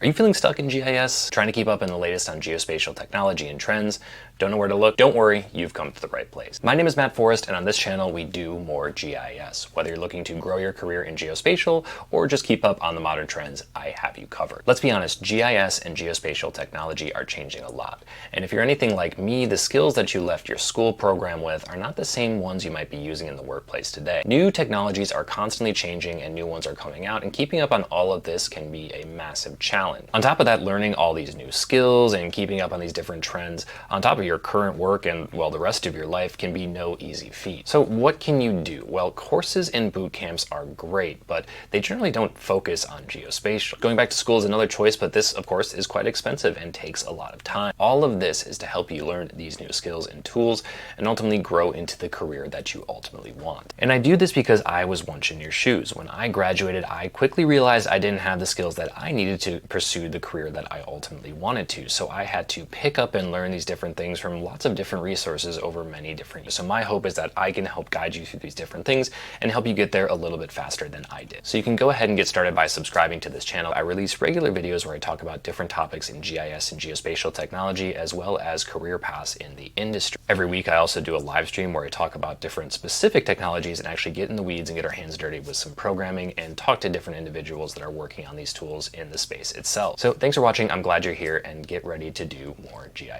Are you feeling stuck in GIS? Trying to keep up in the latest on geospatial technology and trends? Don't know where to look? Don't worry, you've come to the right place. My name is Matt Forrest, and on this channel we do more GIS. Whether you're looking to grow your career in geospatial or just keep up on the modern trends, I have you covered. Let's be honest, GIS and geospatial technology are changing a lot. And if you're anything like me, the skills that you left your school program with are not the same ones you might be using in the workplace today. New technologies are constantly changing and new ones are coming out, and keeping up on all of this can be a massive challenge. On top of that, learning all these new skills and keeping up on these different trends on top of your current work and, well, the rest of your life can be no easy feat. So what can you do? Well, courses and boot camps are great, but they generally don't focus on geospatial. Going back to school is another choice, but this, of course, is quite expensive and takes a lot of time. All of this is to help you learn these new skills and tools and ultimately grow into the career that you ultimately want. And I do this because I was once in your shoes. When I graduated, I quickly realized I didn't have the skills that I needed to pursue the career that I ultimately wanted to. So I had to pick up and learn these different things from lots of different resources over many different years. So my hope is that I can help guide you through these different things and help you get there a little bit faster than I did. So you can go ahead and get started by subscribing to this channel. I release regular videos where I talk about different topics in GIS and geospatial technology, as well as career paths in the industry. Every week I also do a live stream where I talk about different specific technologies and actually get in the weeds and get our hands dirty with some programming and talk to different individuals that are working on these tools in the space itself. So thanks for watching. I'm glad you're here, and get ready to do more GIS.